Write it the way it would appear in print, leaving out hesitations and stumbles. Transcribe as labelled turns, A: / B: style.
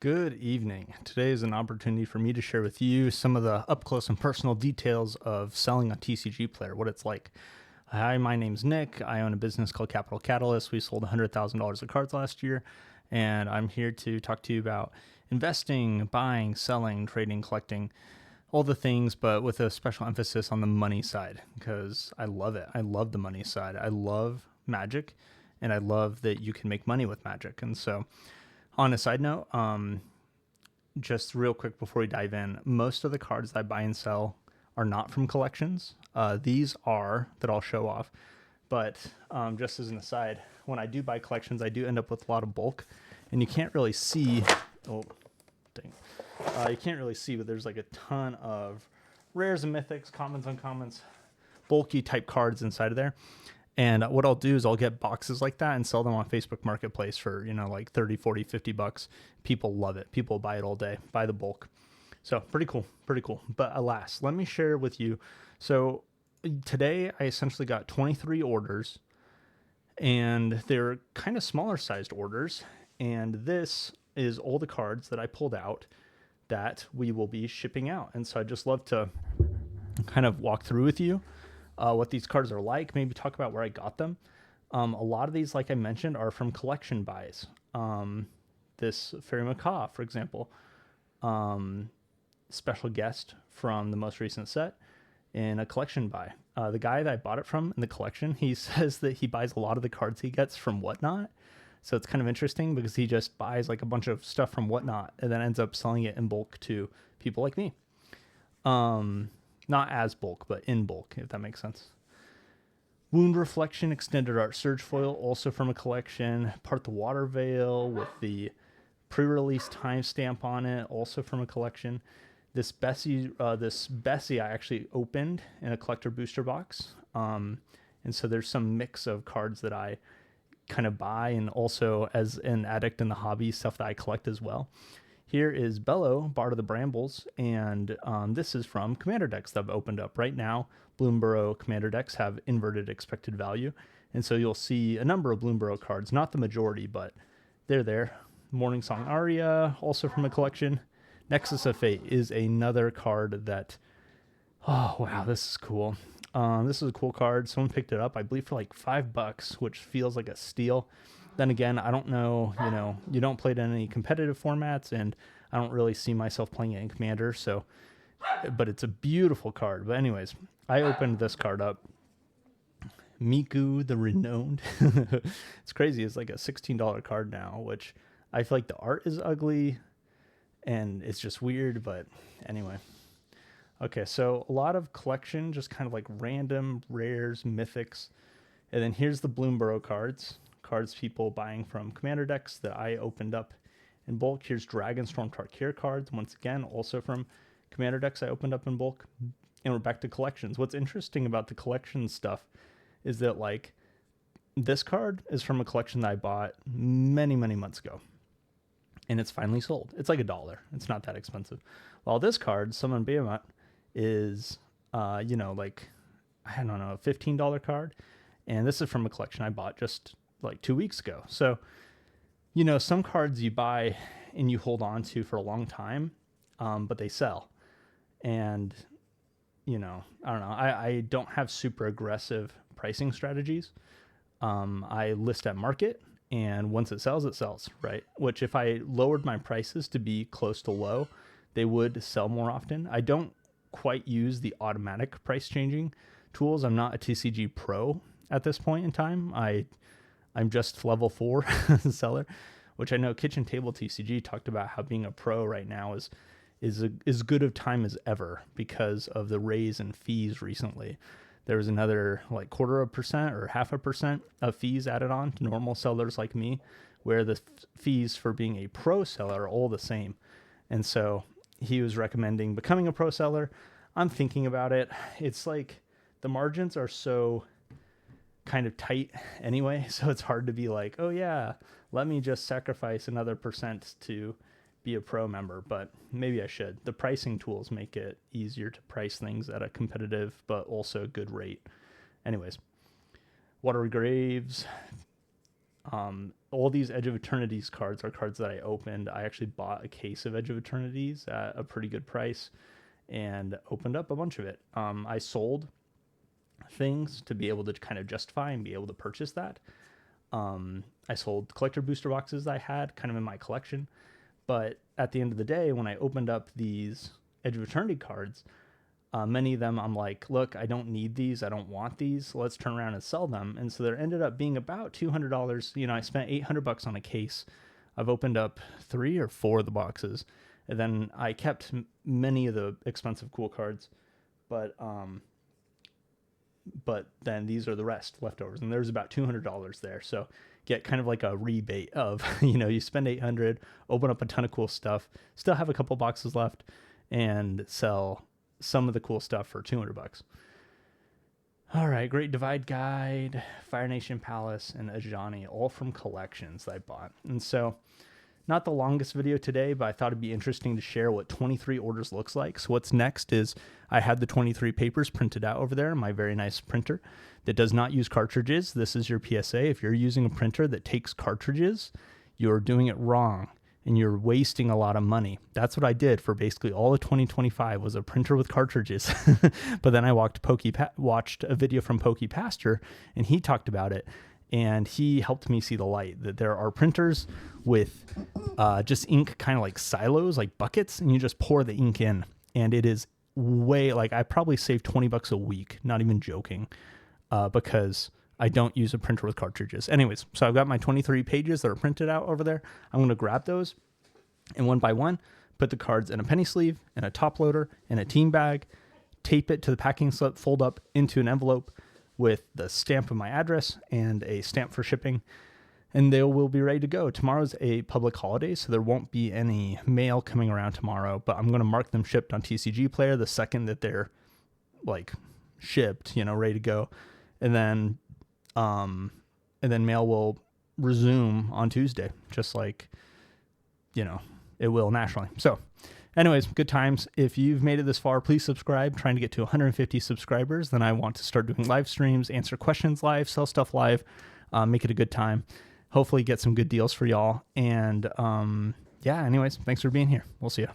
A: Good evening. Today is an opportunity for me to share with you some of the up close and personal details of selling on TCGPlayer, what it's like. Hi, my name's Nick. I own a business called Capital Catalyst. We sold $100,000 of cards last year, and I'm here to talk to you about investing, buying, selling, trading, collecting, all the things, but with a special emphasis on the money side because I love it. I love the money side. I love magic, and I love that you can make money with magic. And so, on a side note, just real quick before we dive in, most of the cards that I buy and sell are not from collections. These are that I'll show off. But just as an aside, when I do buy collections, I do end up with a lot of bulk, and you can't really see. Oh, dang! You can't really see, but there's like a ton of rares and mythics, commons, uncommons, bulky type cards inside of there. And what I'll do is I'll get boxes like that and sell them on Facebook Marketplace for, like 30, 40, 50 bucks. People love it. People buy it all day, buy the bulk. So pretty cool, pretty cool. But alas, let me share with you. So today I essentially got 23 orders, and they're kind of smaller sized orders. And this is all the cards that I pulled out that we will be shipping out. And so I'd just love to kind of walk through with you what these cards are like, maybe talk about where I got them. A lot of these, like I mentioned, are from collection buys. This Fairy Macaw, for example, special guest from the most recent set in a collection buy. The guy that I bought it from in the collection, he says that he buys a lot of the cards he gets from Whatnot. So it's kind of interesting because he just buys like a bunch of stuff from Whatnot and then ends up selling it in bulk to people like me. Not as bulk, but in bulk, if that makes sense. Wound Reflection Extended Art Surge Foil, also from a collection. Part the Water Veil with the pre-release timestamp on it, also from a collection. This Bessie I actually opened in a collector booster box. And so there's some mix of cards that I kind of buy, and also as an addict in the hobby, stuff that I collect as well. Here is Bello, Bard of the Brambles, and this is from Commander decks that I've opened up. Right now, Bloomborough Commander decks have inverted expected value, and so you'll see a number of Bloomborough cards, not the majority, but they're there. Morning Song Aria, also from a collection. Nexus of Fate is another card that, oh wow, this is cool. This is a cool card. Someone picked it up, I believe, for like $5, which feels like a steal. Then again, I don't know, you don't play it in any competitive formats, and I don't really see myself playing it in Commander, so, but it's a beautiful card. But anyways, I opened this card up. Miku the Renowned. It's crazy. It's like a $16 card now, which I feel like the art is ugly, and it's just weird, but anyway. Okay, so a lot of collection, just kind of like random rares, mythics. And then here's the Bloomborough cards people buying from Commander decks that I opened up in bulk. Here's Dragonstorm Tarkir cards, once again, also from Commander decks I opened up in bulk. And we're back to collections. What's interesting about the collection stuff is that, like, this card is from a collection that I bought many, many months ago, and it's finally sold. It's like $1. It's not that expensive. While this card, Summon Behemoth, is, like, I don't know, a $15 card. And this is from a collection I bought just like 2 weeks ago. So, some cards you buy and you hold on to for a long time, but they sell. And, I don't know. I don't have super aggressive pricing strategies. I list at market, and once it sells, right? Which, if I lowered my prices to be close to low, they would sell more often. I don't quite use the automatic price changing tools. I'm not a TCG pro at this point in time. I'm just level 4 seller, which I know Kitchen Table TCG talked about how being a pro right now is as good of time as ever because of the raise in fees recently. There was another like 0.25% or 0.5% of fees added on to normal sellers like me, where the fees for being a pro seller are all the same. And so he was recommending becoming a pro seller. I'm thinking about it. It's like the margins are so kind of tight anyway, so it's hard to be like, oh yeah, let me just sacrifice another percent to be a pro member, but maybe I should. The pricing tools make it easier to price things at a competitive but also good rate. Anyways, Watery Graves, All these Edge of Eternities cards are cards that I opened. I actually bought a case of Edge of Eternities at a pretty good price and opened up a bunch of it. I sold things to be able to kind of justify and be able to purchase that. I sold collector booster boxes I had kind of in my collection. But at the end of the day, when I opened up these Edge of Eternity cards, many of them I'm like, look, I don't need these. I don't want these. Let's turn around and sell them. And so there ended up being about $200. You know, I spent $800 on a case. I've opened up 3 or 4 of the boxes. And then I kept many of the expensive cool cards. But then these are the rest leftovers. And there's about $200 there. So get kind of like a rebate of, you know, you spend $800, open up a ton of cool stuff, still have a couple boxes left, and sell some of the cool stuff for $200. All right, Great Divide Guide, Fire Nation Palace, and Ajani, all from collections that I bought. And so, not the longest video today, but I thought it'd be interesting to share what 23 orders looks like. So what's next is I had the 23 papers printed out over there, my very nice printer that does not use cartridges. This is your PSA. If you're using a printer that takes cartridges, you're doing it wrong and you're wasting a lot of money. That's what I did for basically all of 2025 was a printer with cartridges. But then I watched a video from Pokey Pastor, and he talked about it, and he helped me see the light, that there are printers with just ink kind of like silos, like buckets, and you just pour the ink in. And it is way, like, I probably saved $20 a week, not even joking, because I don't use a printer with cartridges. Anyways, so I've got my 23 pages that are printed out over there. I'm going to grab those and one by one, put the cards in a penny sleeve, in a top loader, in a team bag, tape it to the packing slip, fold up into an envelope with the stamp of my address and a stamp for shipping, and they will be ready to go. Tomorrow's a public holiday, so there won't be any mail coming around tomorrow, but I'm going to mark them shipped on TCGPlayer the second that they're like shipped, you know, ready to go. And then mail will resume on Tuesday, just like, you know, it will nationally. So anyways, good times. If you've made it this far, please subscribe. Trying to get to 150 subscribers. Then I want to start doing live streams, answer questions live, sell stuff live, make it a good time. Hopefully get some good deals for y'all. And yeah, anyways, thanks for being here. We'll see you.